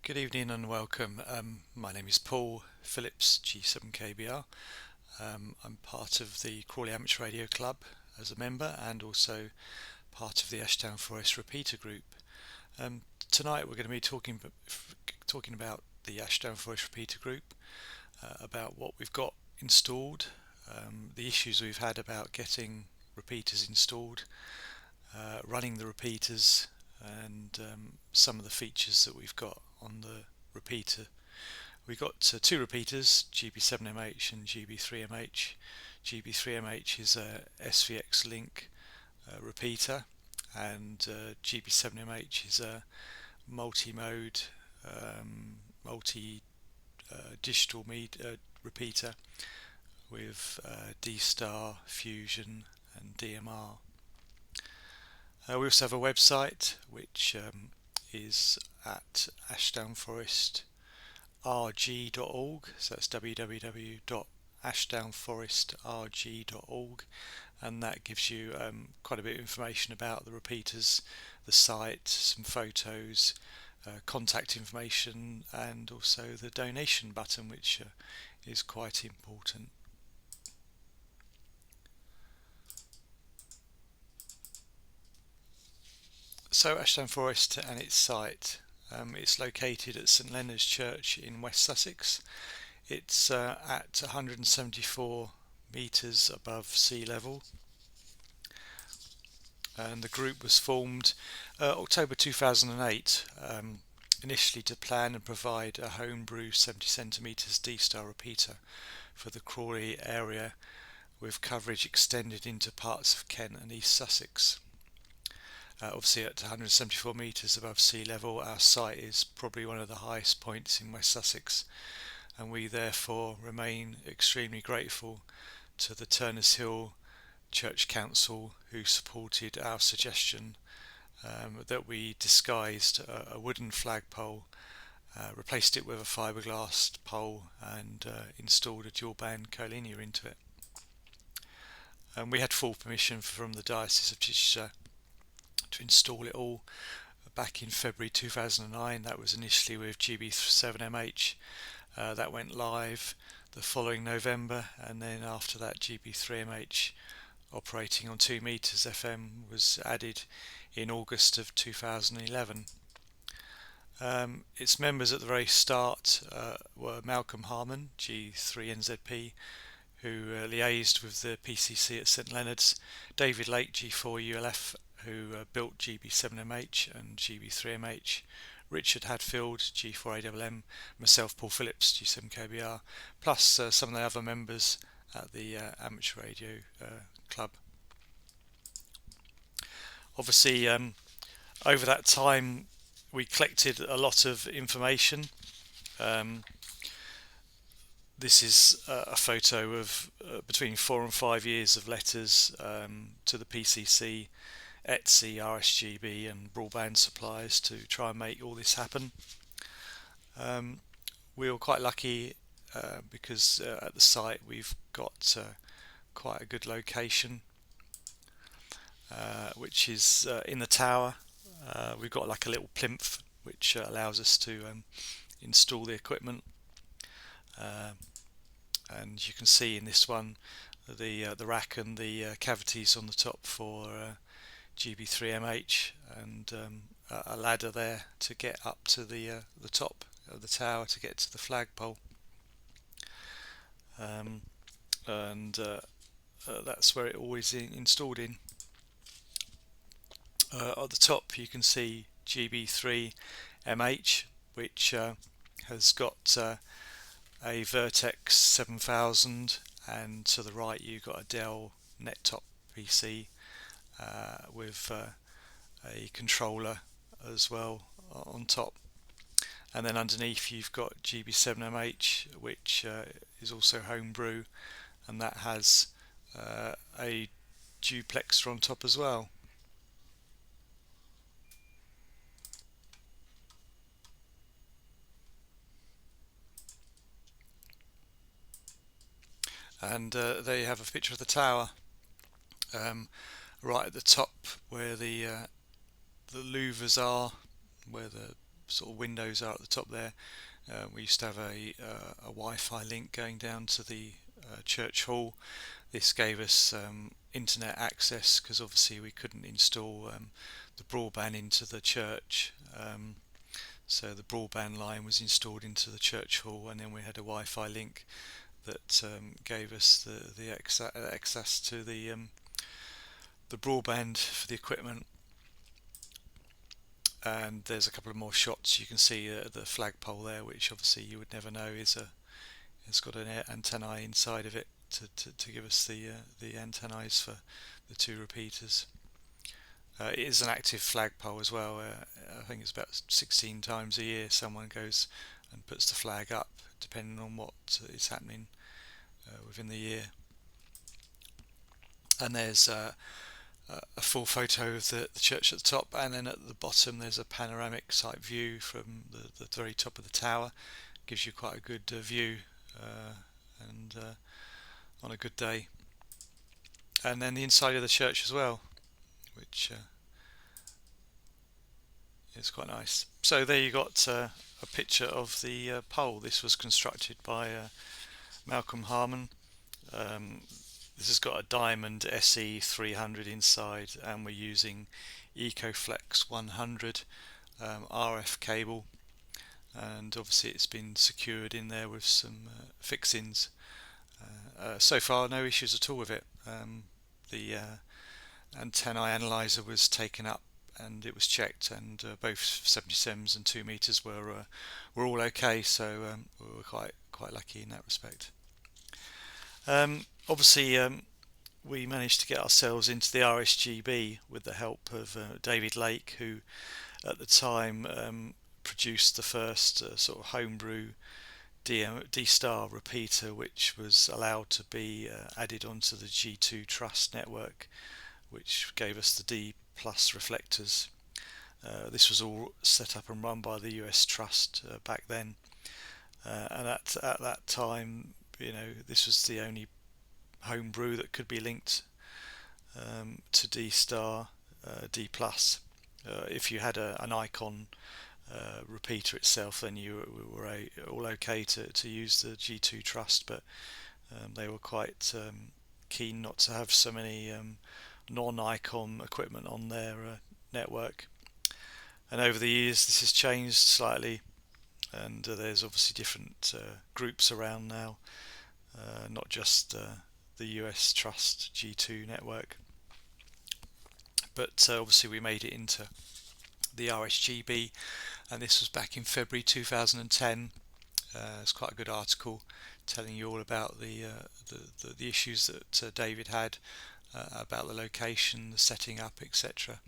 Good evening and welcome. My name is Paul Phillips, G7KBR. I'm part of the Crawley Amateur Radio Club as a member and also part of the Ashdown Forest Repeater Group. Tonight we're going to be talking about the Ashdown Forest Repeater Group, about what we've got installed, the issues we've had about getting repeaters installed, running the repeaters, and some of the features that we've got on the repeater. We've got two repeaters, GB7MH and GB3MH. GB3MH is a SVX link repeater, and GB7MH is a multi-mode, multi-digital repeater with D-Star, Fusion and DMR. We also have a website which is at ashdownforestrg.org, so that's www.ashdownforestrg.org, and that gives you quite a bit of information about the repeaters, the site, some photos, contact information, and also the donation button, which is quite important. So Ashdown Forest and its site, it's located at St Leonard's Church in West Sussex. It's at 174 metres above sea level, and the group was formed October 2008, initially to plan and provide a homebrew 70 centimetres D-Star repeater for the Crawley area, with coverage extended into parts of Kent and East Sussex. Obviously at 174 metres above sea level, our site is probably one of the highest points in West Sussex, and we therefore remain extremely grateful to the Turners Hill Church Council, who supported our suggestion that we disguised a wooden flagpole, replaced it with a fiberglass pole, and installed a dual band collinear into it. We had full permission from the Diocese of Chichester to install it all back in February 2009. That was initially with GB7MH. That went live the following November, and then after that GB3MH, operating on 2 meters FM, was added in August of 2011. Its members at the very start were Malcolm Harmon, G3NZP, who liaised with the PCC at St Leonard's, David Lake, G4ULF, who built GB7MH and GB3MH, Richard Hadfield, G4AMM, myself, Paul Phillips, G7KBR, plus some of the other members at the Amateur Radio Club. Obviously, over that time we collected a lot of information. This is a photo of between 4 and 5 years of letters to the PCC, Etsy, RSGB and broadband suppliers to try and make all this happen. We were quite lucky because at the site we've got quite a good location, which is in the tower. We've got like a little plinth which allows us to install the equipment, and you can see in this one the rack and the cavities on the top for GB3MH, and a ladder there to get up to the top of the tower to get to the flagpole, and that's where it always installed in. At the top you can see GB3MH, which has got a Vertex 7000, and to the right you've got a Dell Nettop PC with a controller as well on top, and then underneath you've got GB7MH, which is also homebrew, and that has a duplexer on top as well. And there you have a picture of the tower, right at the top where the louvers are, where the sort of windows are at the top there. We used to have a Wi-Fi link going down to the church hall. This gave us internet access, because obviously we couldn't install the broadband into the church. So the broadband line was installed into the church hall, and then we had a Wi-Fi link that gave us the access to the broadband for the equipment. And there's a couple of more shots. You can see the flagpole there, which obviously you would never know it's got an antennae inside of it to give us the antennae for the two repeaters. It is an active flagpole as well. I think it's about 16 times a year someone goes and puts the flag up, depending on what is happening within the year. And there's a full photo of the church at the top, and then at the bottom there's a panoramic site view from the very top of the tower. Gives you quite a good view, and on a good day. And then the inside of the church as well, which is quite nice. So there you got a picture of the pole. This was constructed by Malcolm Harmon. This has got a Diamond SE 300 inside, and we're using EcoFlex 100 RF cable, and obviously it's been secured in there with some fixings. So far no issues at all with it. The antennae analyzer was taken up and it was checked, and both 77s and 2 meters were all okay, so we were quite lucky in that respect. Obviously we managed to get ourselves into the RSGB with the help of David Lake, who at the time produced the first sort of homebrew D-Star repeater, which was allowed to be added onto the G2 Trust network, which gave us the D plus reflectors. This was all set up and run by the US Trust back then, and at that time, you know, this was the only homebrew that could be linked to D-Star D plus. If you had an Icon repeater itself, then you were all okay to use the G2 Trust, but they were quite keen not to have so many non-Icon equipment on their network. And over the years this has changed slightly, and there's obviously different groups around now, not just the US Trust G2 network, but obviously we made it into the RSGB, and this was back in February 2010. It's quite a good article telling you all about the issues that David had about the location, the setting up, etc.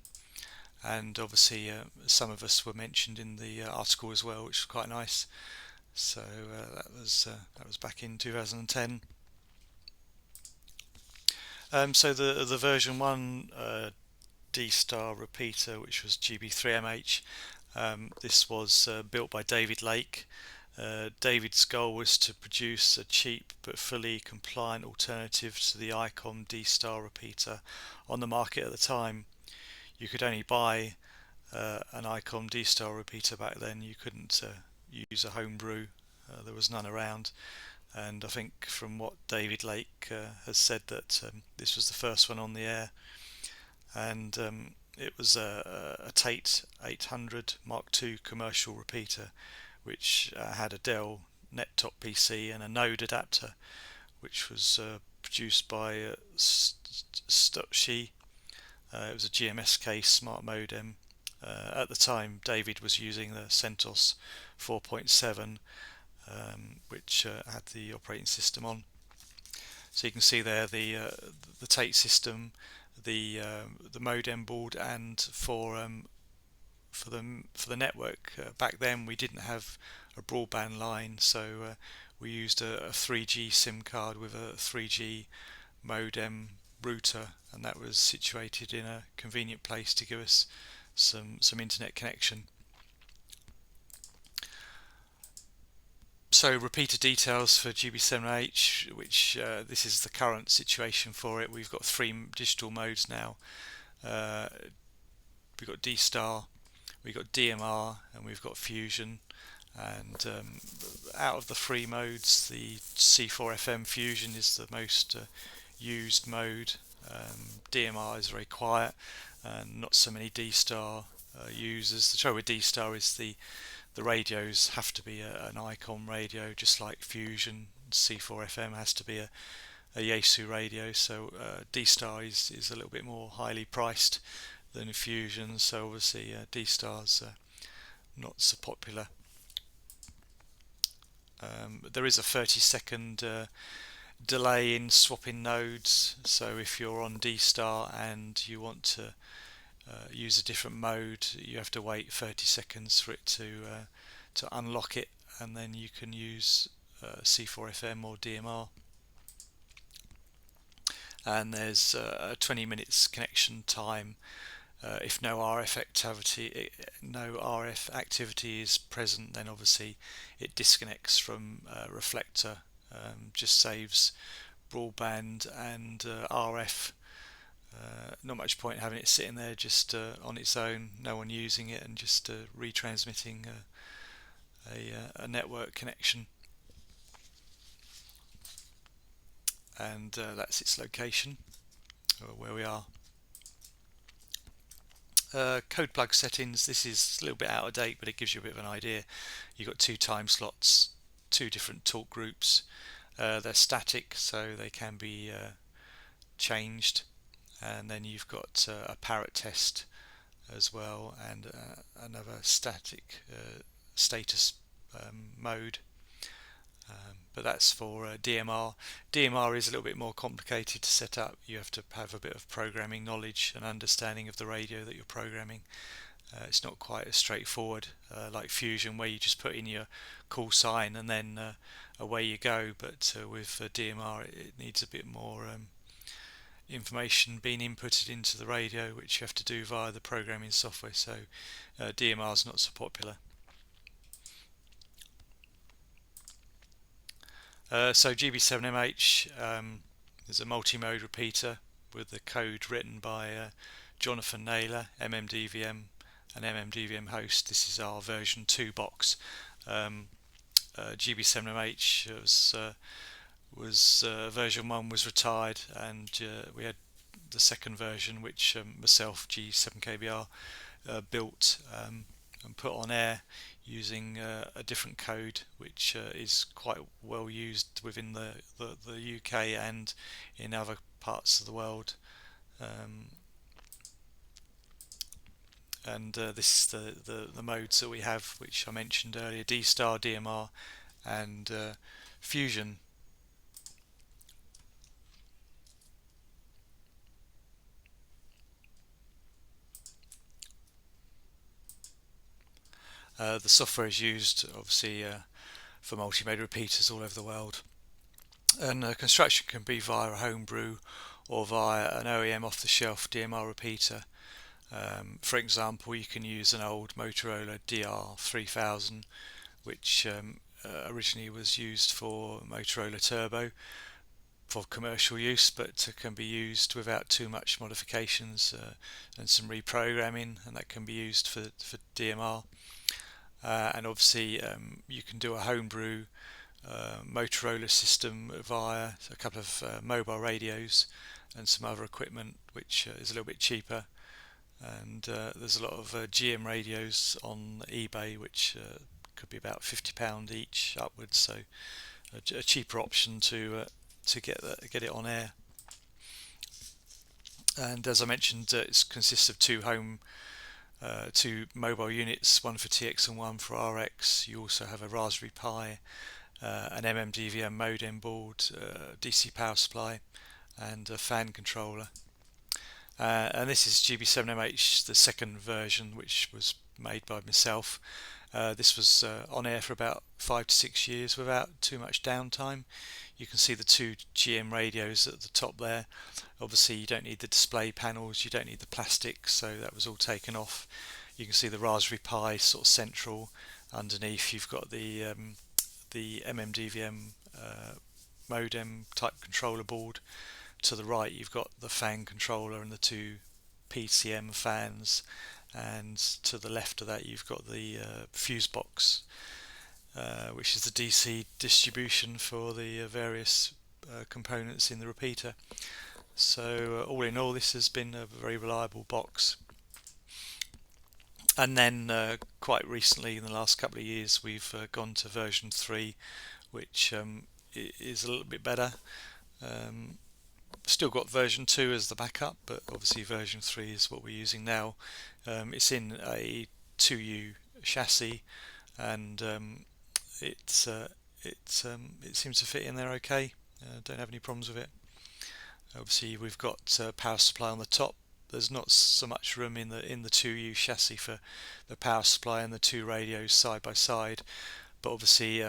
And obviously some of us were mentioned in the article as well, which was quite nice. So that was back in 2010. So the version 1 D-Star repeater, which was GB3MH, this was built by David Lake. David's goal was to produce a cheap but fully compliant alternative to the Icon D-Star repeater on the market at the time. You could only buy an Icon D-Star repeater back then. You couldn't use a homebrew. There was none around. And I think from what David Lake has said, that this was the first one on the air, and it was a Tate 800 Mark II commercial repeater, which had a Dell Nettop PC and a node adapter, which was produced by Stutschi. It was a GMSK smart modem. At the time David was using the CentOS 4.7, which had the operating system on. So you can see there the Tate system, the modem board, and for the network back then we didn't have a broadband line, so we used a 3G SIM card with a 3G modem router, and that was situated in a convenient place to give us some internet connection. So repeater details for GB7MH, which this is the current situation for it. We've got 3 digital modes now. We've got D-Star, we've got DMR and we've got Fusion. And out of the three modes, the C4FM Fusion is the most used mode. DMR is very quiet and not so many D-Star users. The trouble with D-Star is the radios have to be an Icon radio, just like Fusion. C4FM has to be a Yaesu radio, so D-Star is a little bit more highly priced than Fusion, so obviously D-Star's not so popular. There is a 30-second delay in swapping nodes, so if you're on D-Star and you want to use a different mode, you have to wait 30 seconds for it to unlock it, and then you can use C4FM or DMR. And there's a 20 minutes connection time if no RF activity is present. Then obviously it disconnects from reflector, just saves broadband and RF. Not much point having it sitting there just on its own, no one using it, and just retransmitting a network connection. And that's its location, where we are. Code plug settings, this is a little bit out of date, but it gives you a bit of an idea. You've got 2 time slots, 2 different talk groups. They're static, so they can be changed. And then you've got a parrot test as well, and another static status mode. But that's for DMR. DMR is a little bit more complicated to set up. You have to have a bit of programming knowledge and understanding of the radio that you're programming. It's not quite as straightforward like Fusion, where you just put in your call sign and then away you go. But with DMR, it needs a bit more information being inputted into the radio, which you have to do via the programming software. So DMR is not so popular. So GB7MH is a multi-mode repeater with the code written by Jonathan Naylor, MMDVM and MMDVM host. This is our version 2 box. GB7MH was version 1 was retired, and we had the second version, which myself, G7KBR, built and put on air using a different code, which is quite well used within the UK and in other parts of the world. And this is the modes that we have, which I mentioned earlier: D-Star, DMR and Fusion. The software is used obviously for multi-mode repeaters all over the world, and construction can be via a homebrew or via an OEM off-the-shelf DMR repeater. For example, you can use an old Motorola DR3000, which originally was used for Motorola Turbo for commercial use, but can be used without too much modifications and some reprogramming, and that can be used for DMR. And obviously you can do a homebrew Motorola system via a couple of mobile radios and some other equipment, which is a little bit cheaper. And there's a lot of GM radios on eBay, which could be about £50 each upwards, so a cheaper option to get it on air. And as I mentioned, it consists of two mobile units, one for TX and one for RX. You also have a Raspberry Pi, an MMDVM modem board, DC power supply, and a fan controller. And this is GB7MH, the second version, which was made by myself. This was on air for about 5 to 6 years without too much downtime. You can see the 2 GM radios at the top there. Obviously you don't need the display panels, you don't need the plastic, so that was all taken off. You can see the Raspberry Pi sort of central. Underneath you've got the MMDVM modem type controller board. To the right you've got the fan controller and the 2 PCM fans, and to the left of that you've got the fuse box, which is the DC distribution for the various components in the repeater. So all in all, this has been a very reliable box. And then quite recently, in the last couple of years, we've gone to version 3, which is a little bit better. Still got version 2 as the backup, but obviously version 3 is what we're using now. It's in a 2U chassis, and it seems to fit in there okay. Don't have any problems with it. Obviously we've got power supply on the top. There's not so much room in the 2U chassis for the power supply and the two radios side by side, but obviously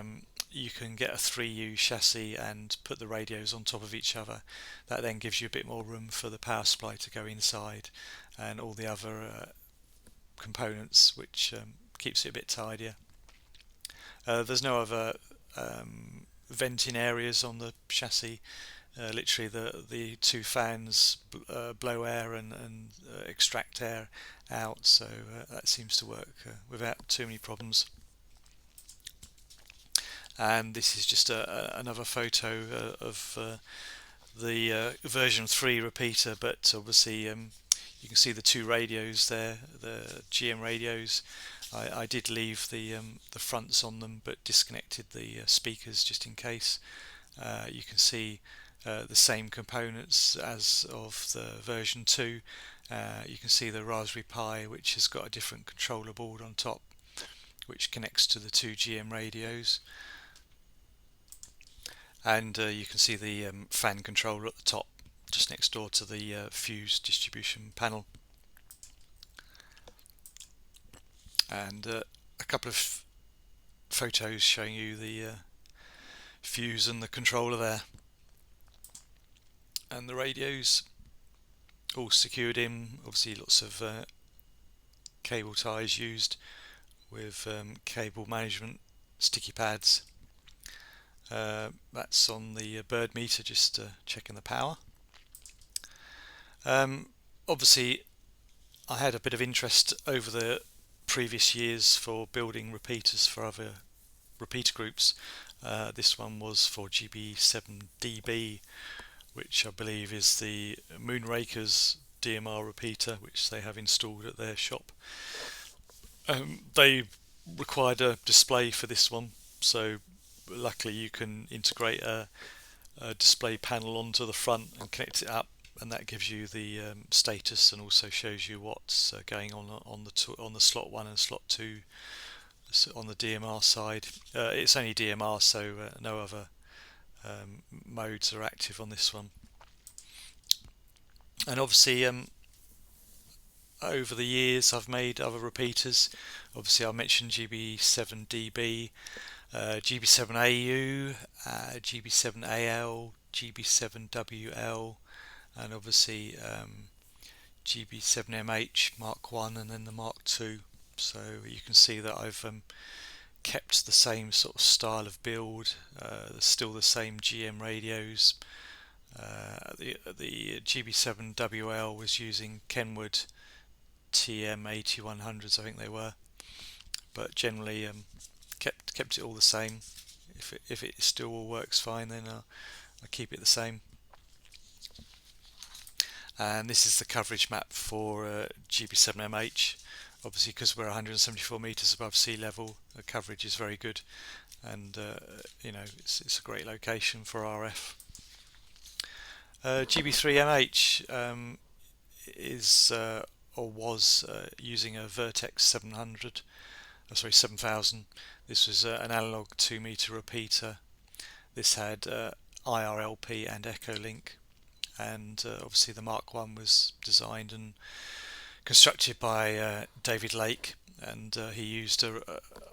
you can get a 3U chassis and put the radios on top of each other. That then gives you a bit more room for the power supply to go inside and all the other components, which keeps it a bit tidier. There's no other venting areas on the chassis. Literally the two fans blow air and extract air out, so that seems to work without too many problems. And this is just another photo of the version 3 repeater, but obviously you can see the two radios there, the GM radios. I did leave the fronts on them, but disconnected the speakers just in case. You can see the same components as of the version 2. You can see the Raspberry Pi, which has got a different controller board on top, which connects to the two GM radios. And you can see the fan controller at the top, just next door to the fuse distribution panel. And a couple of photos showing you the fuse and the controller there. And the radios all secured in, obviously lots of cable ties used with cable management sticky pads. That's on the bird meter, just checking the power. Obviously I had a bit of interest over the previous years for building repeaters for other repeater groups. This one was for GB7DB, which I believe is the Moonraker's DMR repeater, which they have installed at their shop. They required a display for this one, so luckily you can integrate a display panel onto the front and connect it up, and that gives you the status and also shows you what's going on the slot 1 and slot 2 on the DMR side. It's only DMR, so no other modes are active on this one. And obviously over the years I've made other repeaters. Obviously I mentioned GB7DB, GB7AU, GB7AL, GB7WL, and obviously GB7MH Mark 1 and then the Mark 2. So you can see that I've kept the same sort of style of build, still the same GM radios. The GB7WL was using Kenwood TM8100s, I think they were, but generally kept it all the same. If it still all works fine, then I'll keep it the same. And this is the coverage map for GB7MH. Obviously, because we're 174 meters above sea level, the coverage is very good, and you know, it's a great location for RF. GB3MH is or was using a Vertex 7000. This was an analog 2-meter repeater. This had IRLP and Echo Link, and obviously the Mark 1 was designed and constructed by David Lake, and he used a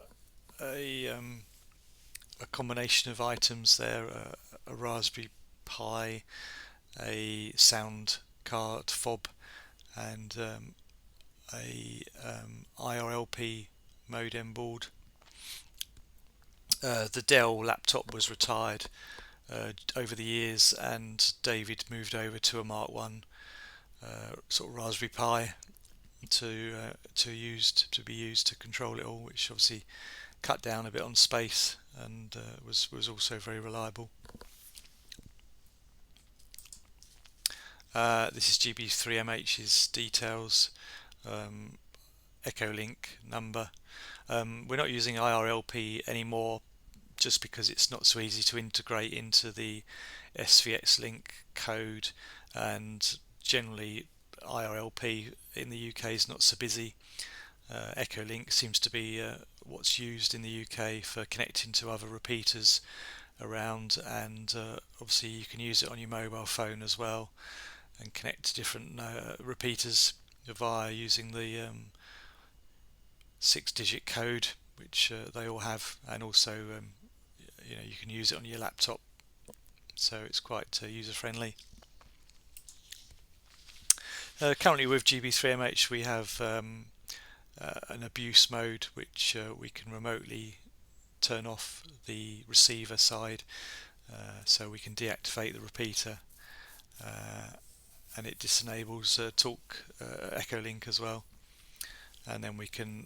combination of items there, a Raspberry Pi, a sound card fob, and a IRLP modem board. The Dell laptop was retired over the years, and David moved over to a Mark 1 sort of Raspberry Pi, to be used to control it all, which obviously cut down a bit on space and was also very reliable. This is GB3MH's details, Echo Link number. We're not using IRLP anymore just because it's not so easy to integrate into the SVX link code, and generally IRLP in the UK is not so busy. Echo Link seems to be what's used in the UK for connecting to other repeaters around, and obviously you can use it on your mobile phone as well and connect to different repeaters via using the 6-digit code, which they all have, and also you can use it on your laptop, so it's quite user friendly. Currently with GB3MH we have an abuse mode, which we can remotely turn off the receiver side, so we can deactivate the repeater, and it disenables talk Echo Link as well, and then we can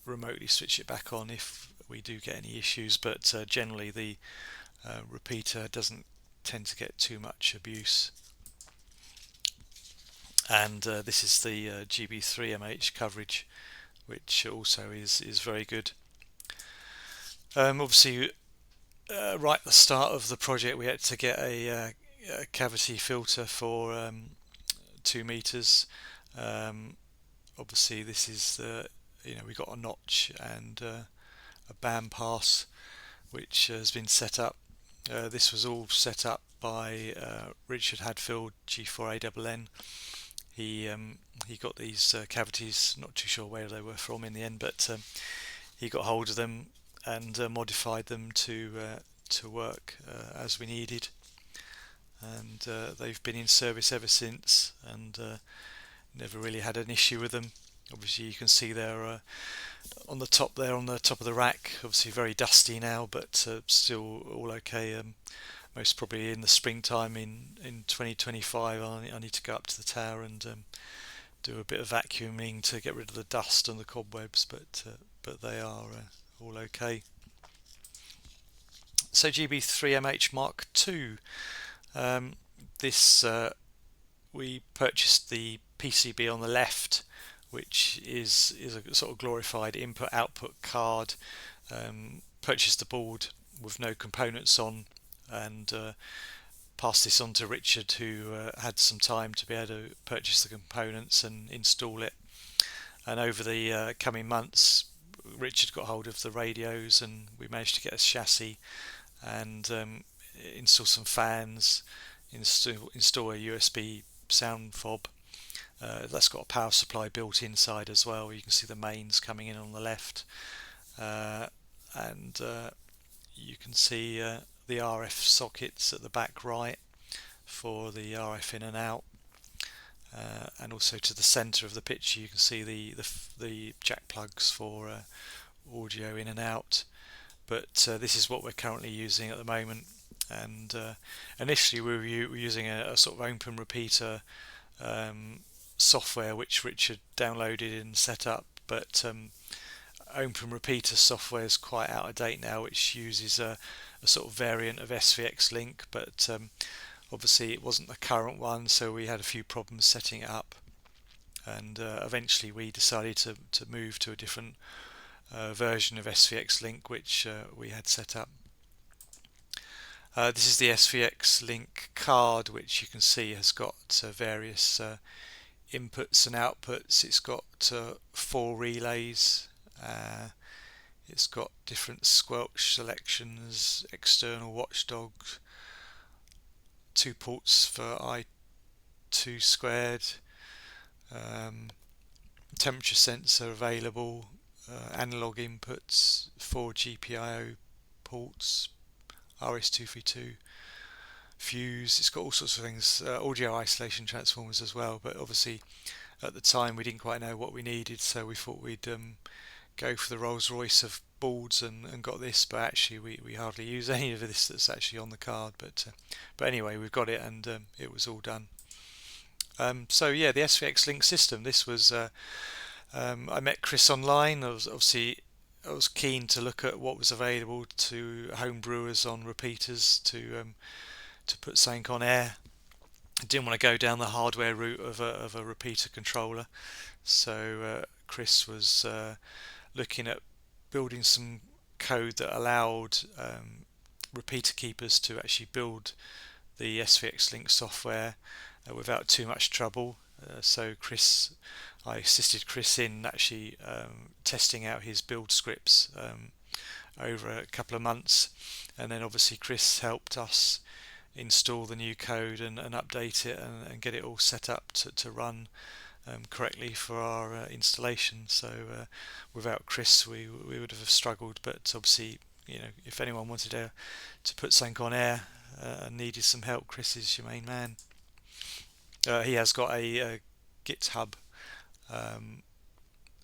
remotely switch it back on if we do get any issues, but generally the repeater doesn't tend to get too much abuse. And this is the GB3MH coverage, which also is very good. Obviously right at the start of the project we had to get a cavity filter for 2 meters. Obviously this is we got a notch and a band pass which has been set up. This was all set up by Richard Hadfield, G4ANN. He got these cavities, not too sure where they were from in the end, but he got hold of them and modified them to work as we needed, and they've been in service ever since, and never really had an issue with them. Obviously you can see they're on the top there, on the top of the rack, obviously very dusty now, but still all okay. Most probably in the springtime in 2025 I need to go up to the tower and do a bit of vacuuming to get rid of the dust and the cobwebs, but they are all okay. So GB3MH Mark II, this we purchased the PCB on the left, which is a sort of glorified input-output card. Purchased the board with no components on, and passed this on to Richard, who had some time to be able to purchase the components and install it. And over the coming months, Richard got hold of the radios, and we managed to get a chassis and install some fans, install a USB sound fob. That's got a power supply built inside as well. You can see the mains coming in on the left, and you can see the RF sockets at the back right for the RF in and out, and also to the centre of the picture you can see the jack plugs for audio in and out. But this is what we're currently using at the moment, and initially we were using a sort of open repeater software which Richard downloaded and set up, but open repeater software is quite out of date now, which uses a sort of variant of SVX link, but obviously it wasn't the current one, so we had a few problems setting it up, and eventually we decided to move to a different version of SVX link which we had set up. This is the SVX link card, which you can see has got various inputs and outputs. It's got 4 relays, it's got different squelch selections, external watchdogs, 2 ports for I2 squared, temperature sensor available, analog inputs, 4 GPIO ports, RS232 fuse. It's got all sorts of things, audio isolation transformers as well, but obviously at the time we didn't quite know what we needed, so we thought we'd go for the Rolls-Royce of boards and got this, but actually we hardly use any of this that's actually on the card, but anyway we've got it, and it was all done. So yeah, the SVX link system. This was I met Chris online. I was keen to look at what was available to home brewers on repeaters to put something on air. I didn't want to go down the hardware route of a repeater controller. So Chris was looking at building some code that allowed repeater keepers to actually build the SVX Link software without too much trouble. I assisted Chris in actually testing out his build scripts over a couple of months, and then obviously Chris helped us install the new code and update it and get it all set up to run correctly for our installation. So without Chris, we would have struggled. But obviously, if anyone wanted to put something on air and needed some help, Chris is your main man. He has got a GitHub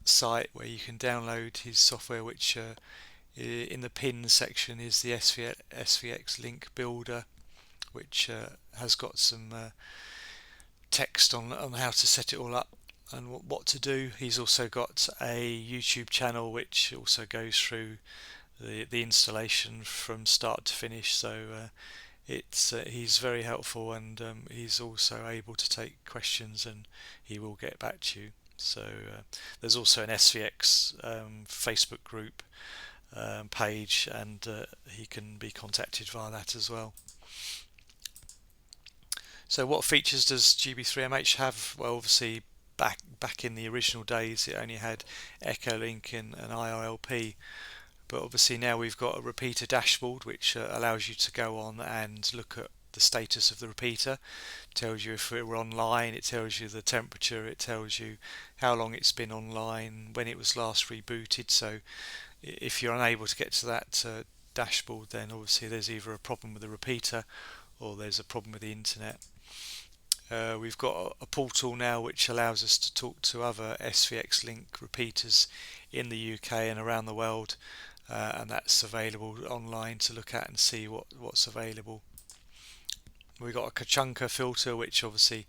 site where you can download his software, which in the pin section is the SVX Link Builder, which has got some text on how to set it all up and what to do. He's also got a YouTube channel which also goes through the installation from start to finish. So he's very helpful, and he's also able to take questions, and he will get back to you. So there's also an SVX Facebook group page, and he can be contacted via that as well. So what features does GB3MH have? Well, obviously back in the original days it only had Echo Link and IRLP, but obviously now we've got a repeater dashboard which allows you to go on and look at the status of the repeater. It tells you if we're online, it tells you the temperature, it tells you how long it's been online, when it was last rebooted. So if you're unable to get to that dashboard, then obviously there's either a problem with the repeater or there's a problem with the internet. We've got a portal now which allows us to talk to other SVX Link repeaters in the UK and around the world, and that's available online to look at and see what's available. We've got a Kachunka filter, which obviously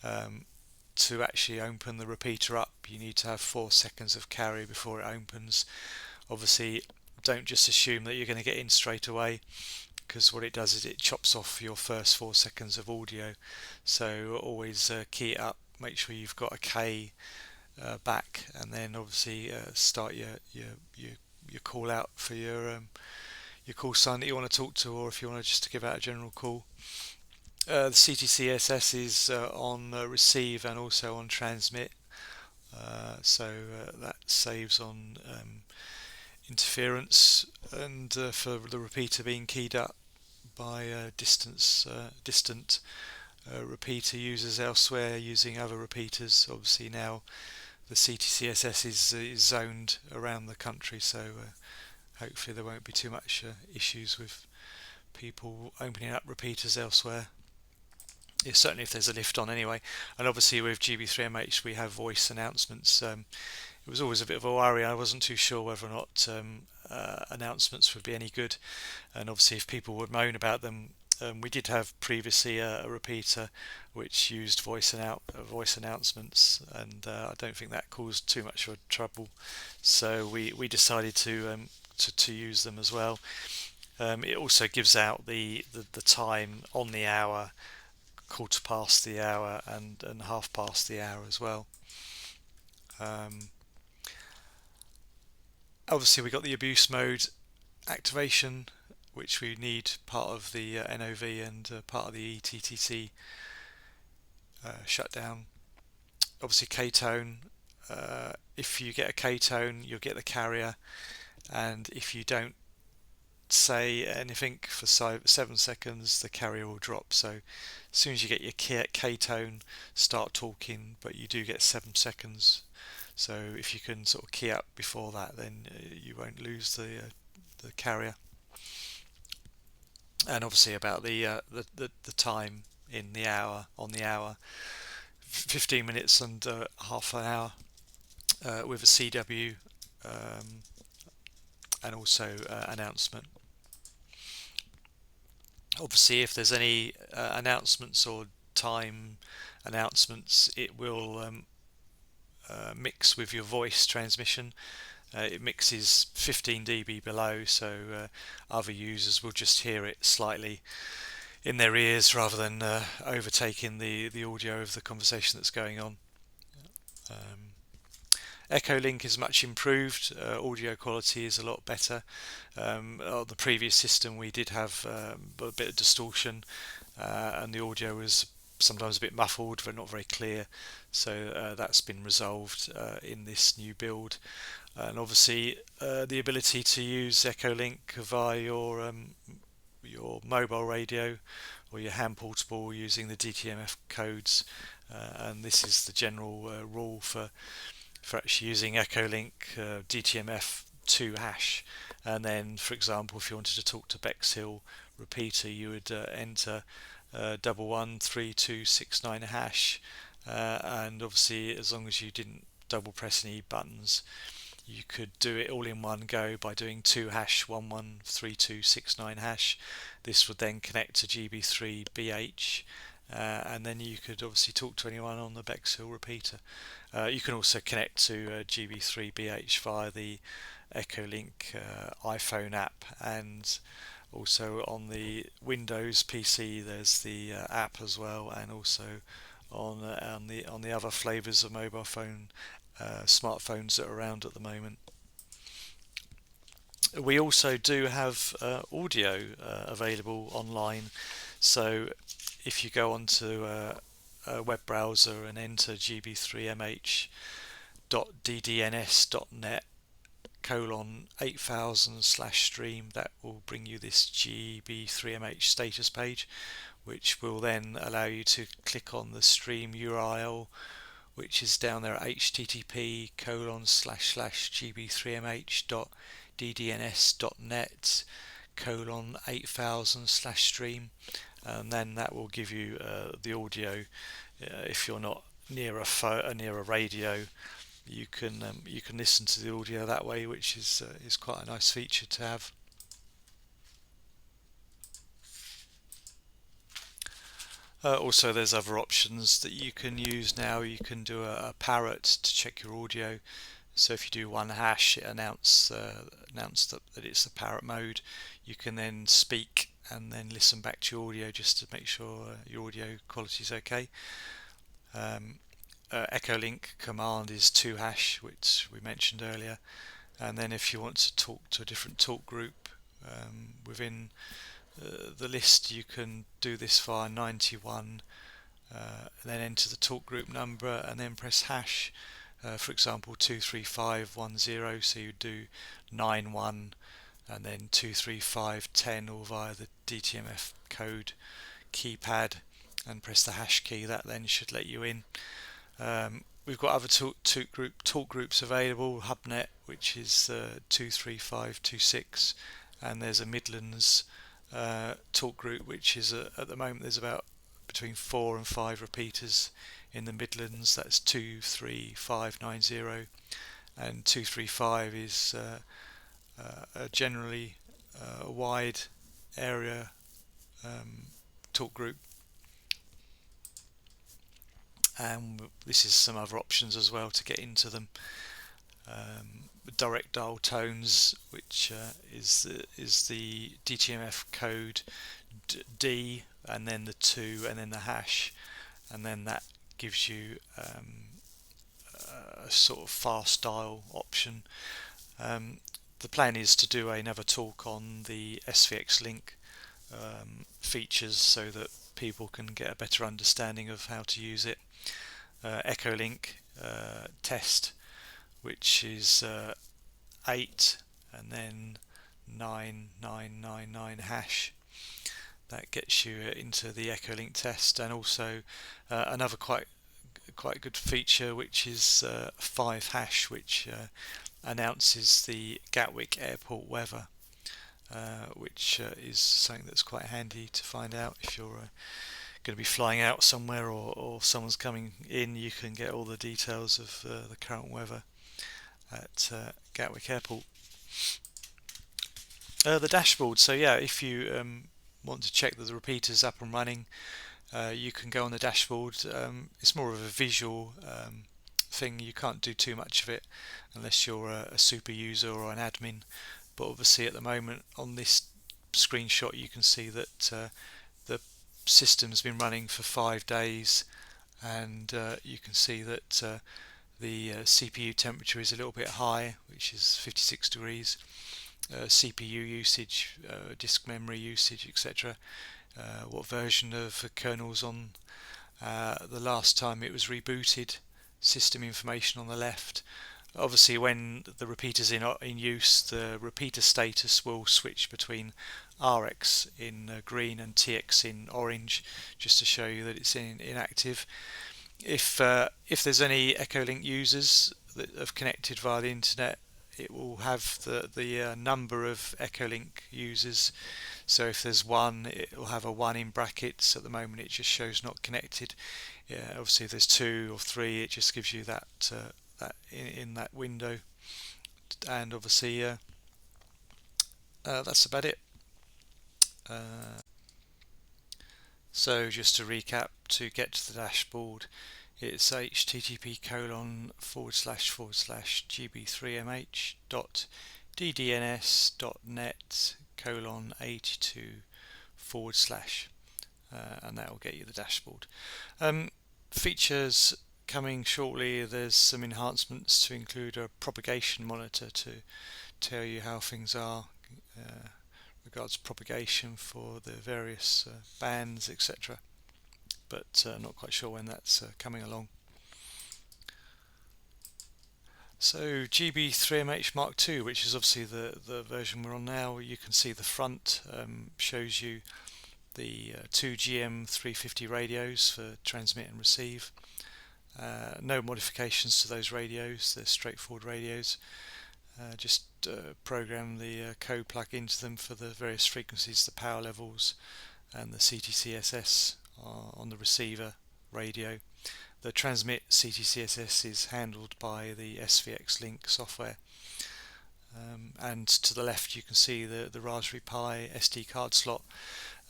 to actually open the repeater up you need to have 4 seconds of carry before it opens. Obviously don't just assume that you're going to get in straight away, because what it does is it chops off your first 4 seconds of audio. So always key it up, make sure you've got a K back, and then obviously start your call out for your call sign that you want to talk to, or if you want just to give out a general call. The CTCSS is on receive and also on transmit, so that saves on interference and for the repeater being keyed up by distant repeater users elsewhere using other repeaters. Obviously now the CTCSS is zoned around the country, so hopefully there won't be too much issues with people opening up repeaters elsewhere. Yeah, certainly if there's a lift on anyway. And obviously with GB3MH we have voice announcements. It was always a bit of a worry. I wasn't too sure whether or not announcements would be any good, and obviously if people would moan about them. We did have previously a repeater which used voice announcements, and I don't think that caused too much of trouble. So we decided to use them as well. It also gives out the time on the hour, quarter past the hour and half past the hour as well. Obviously we got the abuse mode activation, which we need part of the NOV and part of the ETTC shutdown. Obviously K-tone, if you get a K-tone you'll get the carrier, and if you don't say anything for 7 seconds the carrier will drop. So as soon as you get your K-tone, start talking, but you do get 7 seconds. So if you can sort of key up before that, then you won't lose the carrier. And obviously about the time in the hour, on the hour, 15 minutes and half an hour with a CW and also announcement. Obviously if there's any announcements or time announcements, it will mix with your voice transmission. It mixes 15 dB below, so other users will just hear it slightly in their ears rather than overtaking the audio of the conversation that's going on. Echo Link is much improved. Audio quality is a lot better. On the previous system we did have a bit of distortion, and the audio was sometimes a bit muffled but not very clear, so that's been resolved in this new build. And obviously the ability to use Echo Link via your mobile radio or your hand portable using the DTMF codes, and this is the general rule for actually using Echo Link DTMF 2 hash. And then, for example, if you wanted to talk to Bexhill repeater, you would enter 113269 hash, and obviously as long as you didn't double press any buttons, you could do it all in one go by doing 2 hash 113269 hash. This would then connect to GB3BH, and then you could obviously talk to anyone on the Bexhill repeater. You can also connect to GB3BH via the Echo Link iPhone app, and also on the Windows PC there's the app as well, and also on the other flavors of mobile phone smartphones that are around at the moment. We also do have audio available online, so if you go onto a web browser and enter GB3MH.ddns.net :8000/stream, that will bring you this GB3MH status page, which will then allow you to click on the stream URL, which is down there at http://gb3mh.ddns.net :8000/stream, and then that will give you the audio. If you're not near a radio, you can listen to the audio that way, which is quite a nice feature to have. Also, there's other options that you can use now. You can do a parrot to check your audio. So if you do 1 hash, it announce that it's the parrot mode. You can then speak and then listen back to your audio just to make sure your audio quality is okay. Echo Link command is 2 hash, which we mentioned earlier. And then if you want to talk to a different talk group within the list, you can do this via 91, then enter the talk group number and then press hash. For example, 23510, so you do 91 and then 23510, or via the DTMF code keypad and press the hash key. That then should let you in. We've got other talk groups available. HubNet, which is 23526, and there's a Midlands talk group, which is at the moment there's about between 4 and 5 repeaters in the Midlands. That's 23590, and 235 is a generally wide area talk group. And this is some other options as well to get into them. Direct dial tones, which is the DTMF code D and then the 2 and then the hash, and then that gives you a sort of fast dial option. The plan is to do another talk on the SVX link features so that people can get a better understanding of how to use it. Echo Link test, which is 8 and then 9999 hash. That gets you into the Echo Link test. And also another quite good feature, which is 5 hash, which announces the Gatwick Airport weather, which is something that's quite handy to find out if you're going to be flying out somewhere or someone's coming in. You can get all the details of the current weather at Gatwick Airport. The dashboard, so yeah, if you want to check that the repeater's up and running, You can go on the dashboard. It's more of a visual thing. You can't do too much of it unless you're a super user or an admin. But obviously at the moment on this screenshot you can see that the system's been running for 5 days, and you can see that the CPU temperature is a little bit high, which is 56 degrees. CPU usage, disk memory usage, etc. What version of the kernel's on the last time it was rebooted, system information on the left. Obviously when the repeater's in use, the repeater status will switch between RX in green and TX in orange, just to show you that it's inactive. If there's any Echolink users that have connected via the internet, it will have the number of Echolink users. So if there's one, it will have a 1 in brackets. At the moment it just shows not connected. Yeah, obviously if there's 2 or 3, it just gives you that that in that window. And obviously that's about it. So just to recap, to get to the dashboard, it's http://gbdns.net:82/, and that will get you the dashboard. Features coming shortly. There's some enhancements to include a propagation monitor to tell you how things are regards propagation for the various bands, etc. But not quite sure when that's coming along. So GB3MH Mark II, which is obviously the version we're on now, you can see the front shows you the 2 GM350 radios for transmit and receive. No modifications to those radios, they're straightforward radios. Just program the code plug into them for the various frequencies, the power levels, and the CTCSS on the receiver radio. The transmit CTCSS is handled by the SVX Link software. And to the left you can see the Raspberry Pi SD card slot.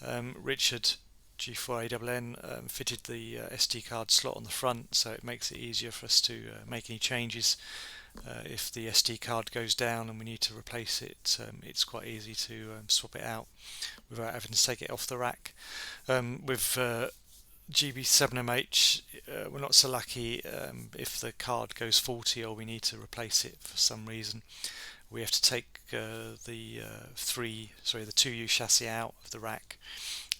Richard G4ANN fitted the SD card slot on the front, so it makes it easier for us to make any changes. If the SD card goes down and we need to replace it, it's quite easy to swap it out without having to take it off the rack. With GB7MH, we're not so lucky. If the card goes faulty or we need to replace it for some reason, we have to take the 2U chassis out of the rack,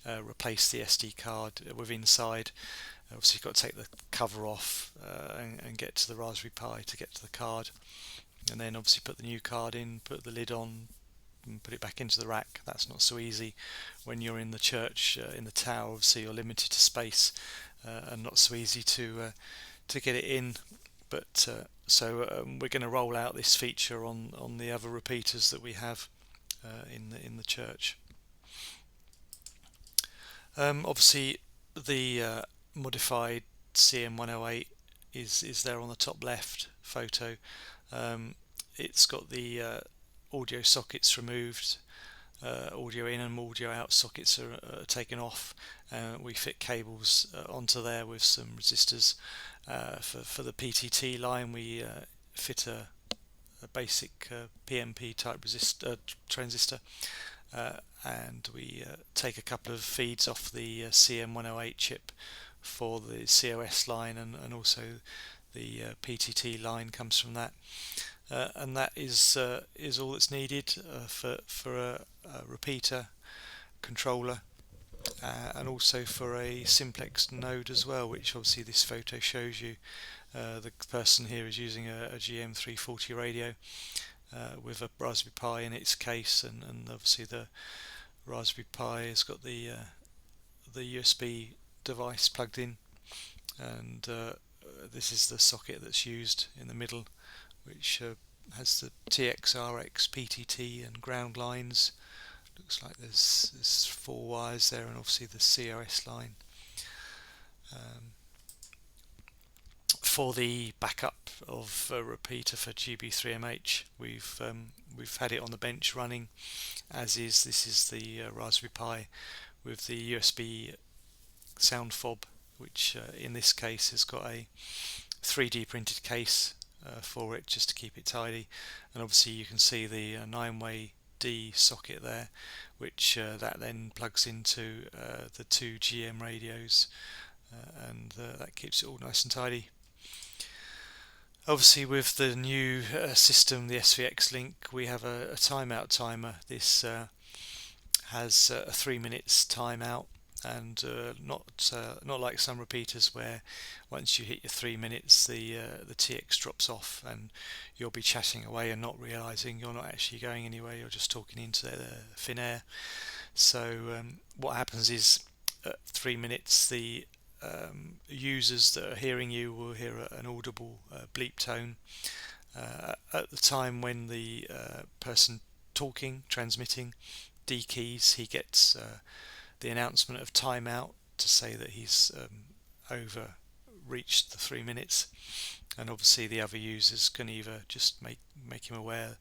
replace the SD card with inside. Obviously you've got to take the cover off and get to the Raspberry Pi to get to the card, and then obviously put the new card in, put the lid on and put it back into the rack. That's not so easy when you're in the church, in the tower. Obviously you're limited to space and not so easy to get it in. But so we're going to roll out this feature on the other repeaters that we have in the church. Obviously the modified CM108 is there on the top left photo. It's got the audio sockets removed, audio in and audio out sockets are taken off. We fit cables onto there with some resistors. For the PTT line we fit a basic PMP type transistor, and we take a couple of feeds off the CM108 chip for the COS line, and also the PTT line comes from that, and that is all that's needed for a repeater controller, and also for a simplex node as well, which obviously this photo shows you. The person here is using a GM340 radio with a Raspberry Pi in its case, and obviously the Raspberry Pi has got the USB device plugged in, and this is the socket that's used in the middle, which has the TX, RX, PTT and ground lines. Looks like there's 4 wires there, and obviously the COS line. For the backup of a repeater for GB3MH, we've had it on the bench running as is. This is the Raspberry Pi with the USB sound fob, which in this case has got a 3D printed case for it, just to keep it tidy. And obviously you can see the 9-way D socket there, which that then plugs into the two GM radios, and that keeps it all nice and tidy. Obviously with the new system, the SVX link, we have a timeout timer. This has a 3 minutes timeout, and not like some repeaters where once you hit your 3 minutes the TX drops off and you'll be chatting away and not realizing you're not actually going anywhere, you're just talking into thin air. So what happens is at 3 minutes the users that are hearing you will hear an audible bleep tone. At the time when the person talking, transmitting, dekeys, he gets the announcement of timeout to say that he's over reached the 3 minutes, and obviously the other users can either just make him aware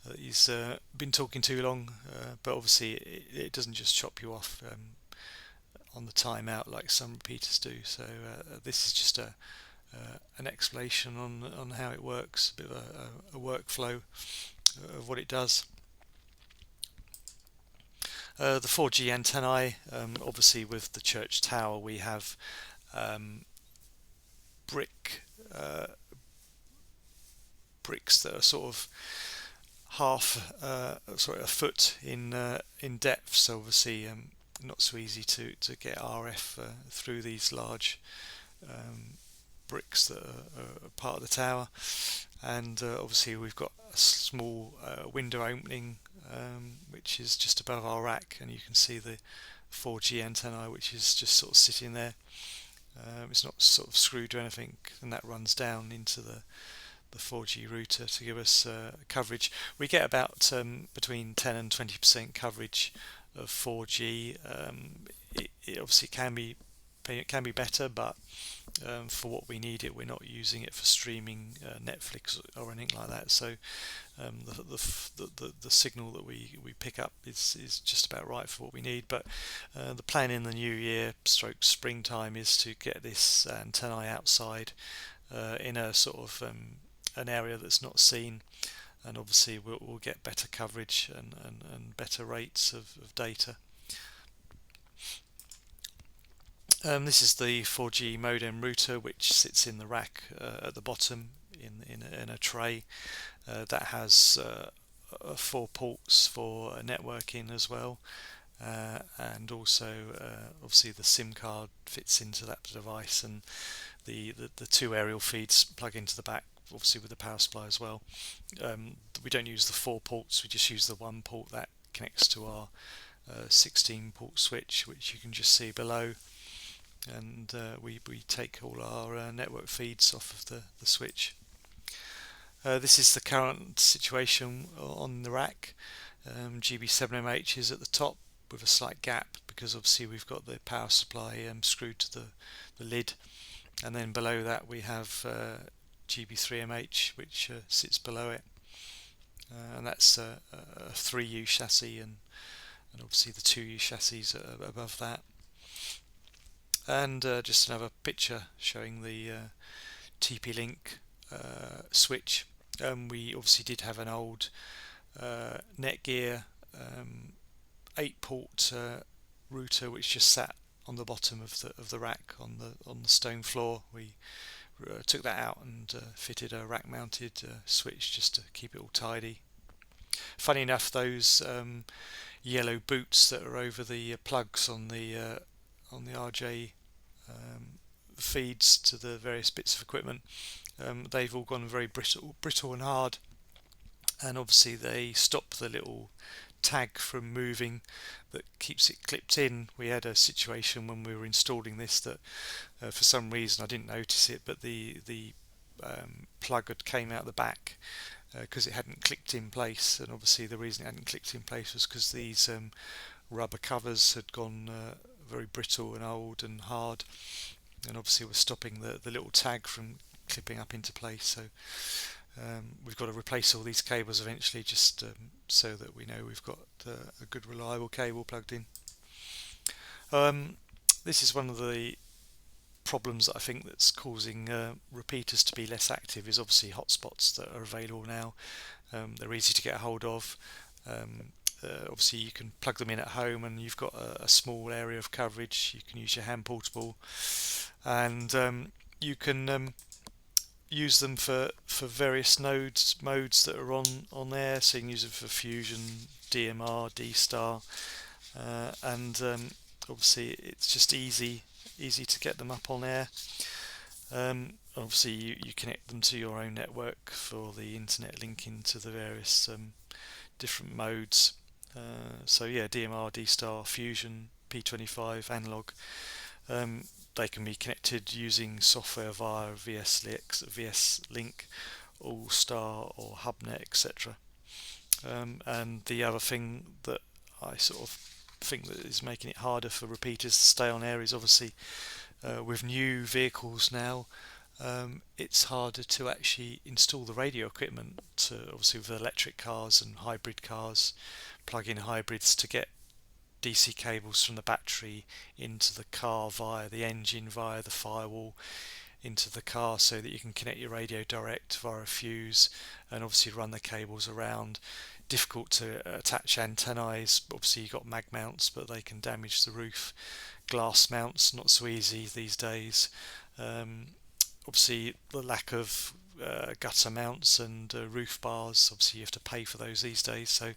that he's been talking too long, but obviously it doesn't just chop you off on the timeout like some repeaters do. So this is just an explanation on how it works, a bit of a workflow of what it does. The 4G antennae, obviously with the church tower we have bricks that are sort of a foot in depth, so obviously not so easy to get RF through these large bricks that are part of the tower. And obviously we've got a small window opening which is just above our rack, and you can see the 4G antennae which is just sort of sitting there. It's not sort of screwed or anything, and that runs down into the 4G router to give us coverage. We get about between 10 and 20% coverage of 4G. It obviously can be better, but for what we need it, we're not using it for streaming Netflix or anything like that. So the signal that we pick up is just about right for what we need. But the plan in the new year / springtime is to get this antennae outside in a sort of an area that's not seen, and obviously we'll get better coverage and better rates of data. This is the 4G modem router, which sits in the rack at the bottom in a tray that has 4 ports for networking as well, and also obviously the SIM card fits into that device, and the 2 aerial feeds plug into the back, obviously with the power supply as well. We don't use the 4 ports, we just use the 1 port that connects to our 16 port switch, which you can just see below. And we take all our network feeds off of the switch. This is the current situation on the rack. GB7MH is at the top with a slight gap because obviously we've got the power supply screwed to the lid, and then below that we have GB3MH which sits below it, and that's a 3U chassis, and obviously the 2U chassis above that. And just another picture showing the TP-Link switch. We obviously did have an old Netgear 8-port router which just sat on the bottom of the rack on the stone floor. We took that out and fitted a rack-mounted switch just to keep it all tidy. Funny enough, those yellow boots that are over the plugs on the RJ feeds to the various bits of equipment, they've all gone very brittle and hard, and obviously they stop the little tag from moving that keeps it clipped in. We had a situation when we were installing this that for some reason I didn't notice it, but the plug had came out the back because it hadn't clicked in place, and obviously the reason it hadn't clicked in place was because these rubber covers had gone very brittle and old and hard, and obviously we're stopping the little tag from clipping up into place. So we've got to replace all these cables eventually, just so that we know we've got a good reliable cable plugged in. this is one of the problems that I think that's causing repeaters to be less active, is obviously hotspots that are available now. They're easy to get a hold of. Obviously you can plug them in at home and you've got a small area of coverage. You can use your hand portable, and you can use them for various modes that are on there. So you can use it for Fusion, DMR, D-Star, and obviously it's just easy to get them up on air. Obviously you connect them to your own network for the internet linking to the various different modes. So yeah, DMR, D-Star, Fusion, P25, analog. They can be connected using software via VS Link, All Star or HubNet, etc. And the other thing that I sort of think that is making it harder for repeaters to stay on air is obviously with new vehicles now, it's harder to actually install the radio equipment. Obviously with electric cars and hybrid cars, plug-in hybrids, to get DC cables from the battery into the car via the engine, via the firewall into the car, so that you can connect your radio direct via a fuse and obviously run the cables around. Difficult to attach antennae. Obviously you've got mag mounts, but they can damage the roof. Glass mounts, not so easy these days. Obviously the lack of gutter mounts and roof bars, obviously you have to pay for those these days. So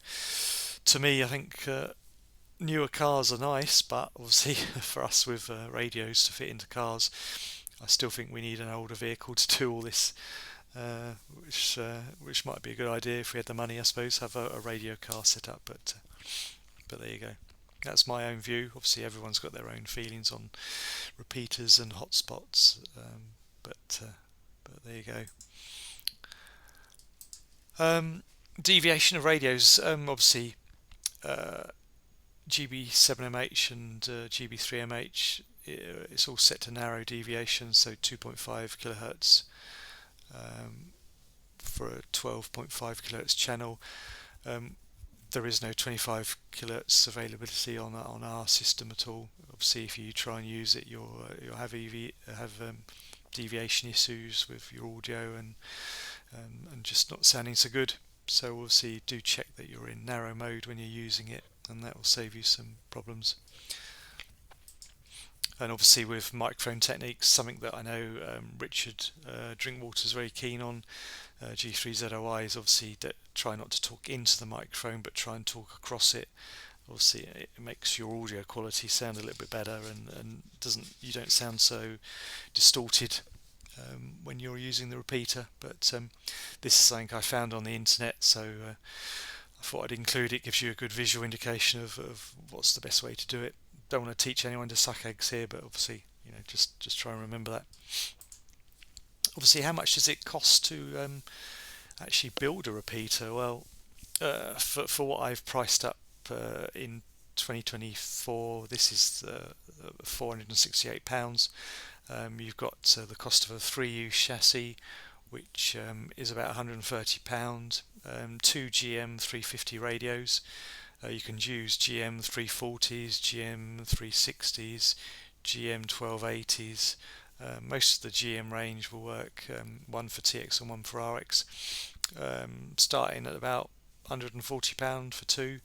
to me, I think newer cars are nice, but obviously for us with radios to fit into cars, I still think we need an older vehicle to do all this, which might be a good idea if we had the money, I suppose, have a radio car set up. But there you go. That's my own view. Obviously everyone's got their own feelings on repeaters and hotspots, but there you go. Deviation of radios, obviously GB7MH and GB3MH, it's all set to narrow deviation, so 2.5 kilohertz for a 12.5 kilohertz channel. There is no 25 kilohertz availability on our system at all. Obviously, if you try and use it, you'll have deviation issues with your audio and just not sounding so good. So obviously, do check that you're in narrow mode when you're using it, and that will save you some problems. And obviously with microphone techniques, something that I know Richard Drinkwater is very keen on, G3ZOI, is obviously that try not to talk into the microphone but try and talk across it. Obviously it makes your audio quality sound a little bit better, and you don't sound so distorted when you're using the repeater. But this is something I found on the internet, so I thought I'd include it. Gives you a good visual indication of what's the best way to do it. Don't want to teach anyone to suck eggs here, but obviously, just try and remember that. Obviously, how much does it cost to actually build a repeater? Well, for what I've priced up in 2024, this is £468. You've got the cost of a 3U chassis, which is about £130. 2 GM 350 radios. You can use GM 340s, GM 360s, GM 1280s. Most of the GM range will work, one for TX and one for RX. Starting at about £140 for two.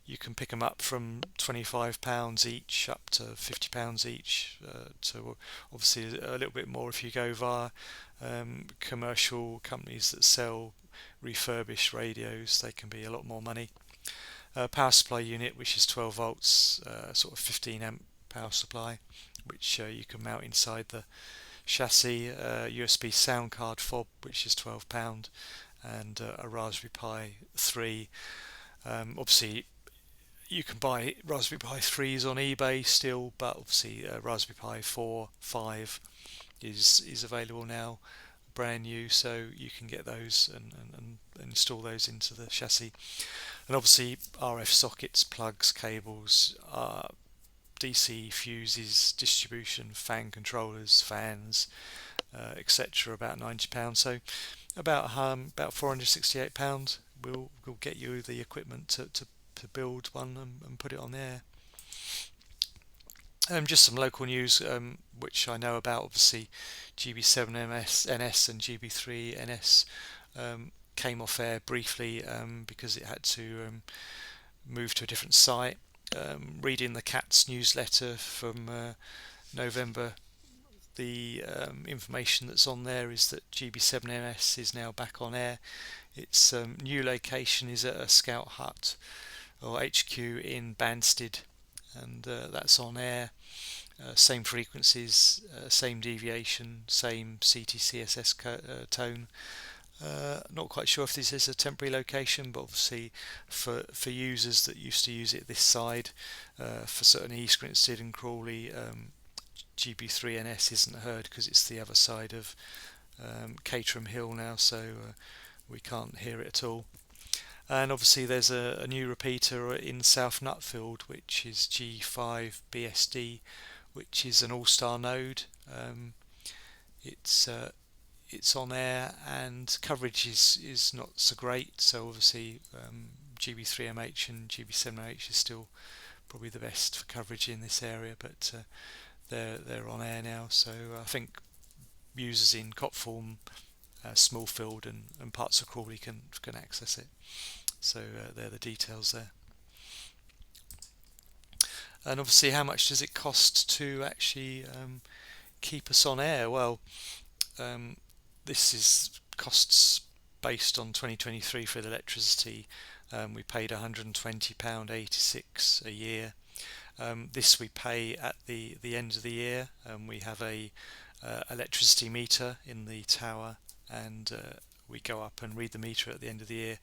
You can pick them up from £25 each up to £50 each, to obviously a little bit more if you go via commercial companies that sell refurbished radios. They can be a lot more money. Power supply unit, which is 12 volts, sort of 15 amp power supply, which you can mount inside the chassis. USB sound card fob, which is £12, and a Raspberry Pi 3. Obviously you can buy Raspberry Pi 3s on eBay still, but obviously Raspberry Pi 4, 5 is available now, brand new, so you can get those and install those into the chassis. And obviously RF sockets, plugs, cables, DC fuses, distribution, fan controllers, fans, etc. About £90. So about £468 will get you the equipment to build one and put it on there. Just some local news, which I know about. Obviously, GB7MS NS and GB3NS came off air briefly because it had to move to a different site. Reading the Cat's newsletter from November, the information that's on there is that GB7MS is now back on air. Its new location is at a Scout Hut or HQ in Banstead, and that's on air. Same frequencies, same deviation, same CTCSS tone. Not quite sure if this is a temporary location, but obviously for users that used to use it this side, for certainly East Grinstead and Crawley, GB3NS isn't heard because it's the other side of Caterham Hill now, so we can't hear it at all. And obviously there's a new repeater in South Nutfield, which is G5BSD, which is an all-star node. It's on air, and coverage is not so great. So obviously GB3MH and GB7MH is still probably the best for coverage in this area, but they're on air now. So I think users in Copthorne, Smallfield, and parts of Crawley can access it. So they're the details there. And obviously, how much does it cost to actually keep us on air? Well, this is costs based on 2023 for the electricity. We paid £120.86 a year. This we pay at the end of the year. We have a electricity meter in the tower, and we go up and read the meter at the end of the year,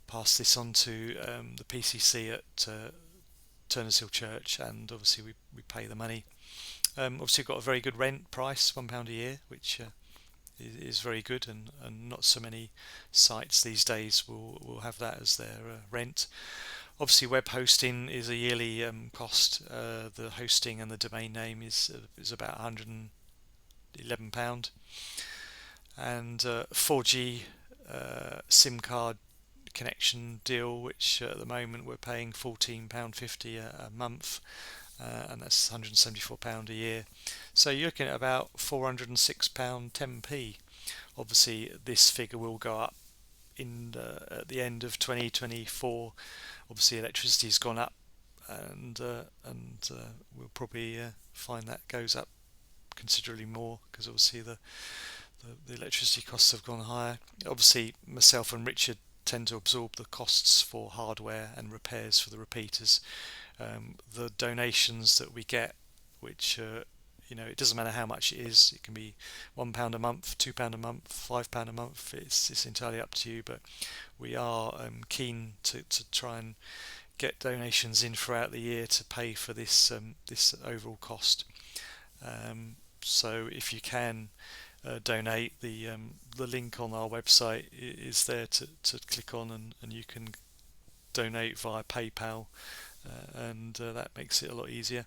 pass this on to the PCC at Turners Hill Church, and obviously we pay the money. Obviously we've got a very good rent price, £1 a year, which is very good, and not so many sites these days will have that as their rent. Obviously web hosting is a yearly cost. The hosting and the domain name is about £111, and 4G SIM card connection deal, which at the moment we're paying £14.50 a month, and that's £174 a year. So you're looking at about £406 10p. Obviously this figure will go up at the end of 2024. Obviously electricity's gone up, and we'll probably find that goes up considerably more, because obviously the electricity costs have gone higher. Obviously myself and Richard tend to absorb the costs for hardware and repairs for the repeaters. The donations that we get, which it doesn't matter how much it is. It can be £1 a month, £2 a month, £5 a month. It's entirely up to you. But we are keen to try and get donations in throughout the year to pay for this overall cost. So if you can donate, the link on our website is there to click on, and you can donate via PayPal, and that makes it a lot easier.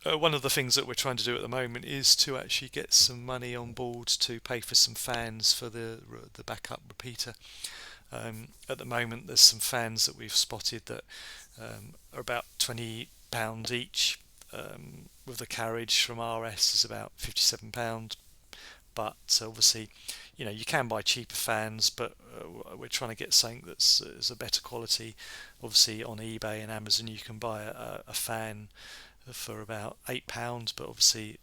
One of the things that we're trying to do at the moment is to actually get some money on board to pay for some fans for the backup repeater. At the moment there's some fans that we've spotted that are about £20 each. With the carriage from RS is about £57, but obviously you can buy cheaper fans, but we're trying to get something that's a better quality. Obviously on eBay and Amazon you can buy a fan for about £8, but obviously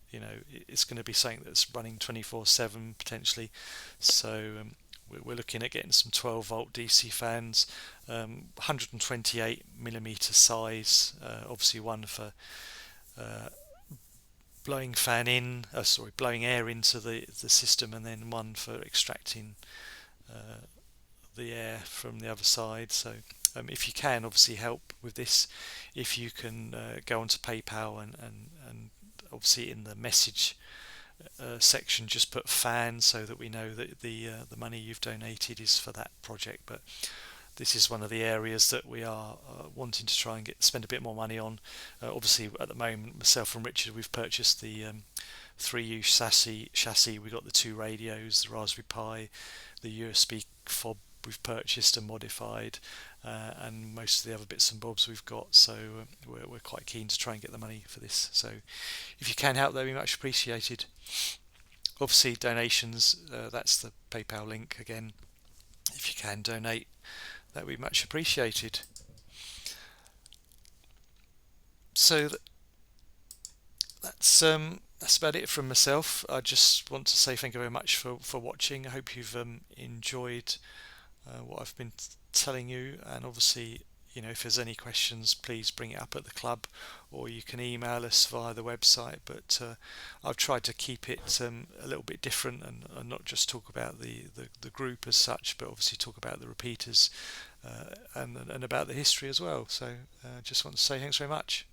it's going to be something that's running 24/7 potentially. So we're looking at getting some 12-volt DC fans, 128mm size, obviously one for blowing air into the system, and then one for extracting the air from the other side. So if you can obviously help with this, if you can go onto PayPal and obviously in the message section just put fan, so that we know that the money you've donated is for that project. But this is one of the areas that we are wanting to try and spend a bit more money on. Obviously at the moment myself and Richard, we've purchased the 3U chassis. We got the 2 radios, the Raspberry Pi, the USB fob we've purchased and modified, and most of the other bits and bobs we've got. So we're quite keen to try and get the money for this. So if you can help, that'd be much appreciated. Obviously, donations, that's the PayPal link again. If you can donate, that would be much appreciated. So that's about it from myself. I just want to say thank you very much for watching. I hope you've enjoyed what I've been telling you, and obviously, you know, if there's any questions, please bring it up at the club, or you can email us via the website. But I've tried to keep it a little bit different, and not just talk about the group as such, but obviously talk about the repeaters and about the history as well. So just want to say thanks very much.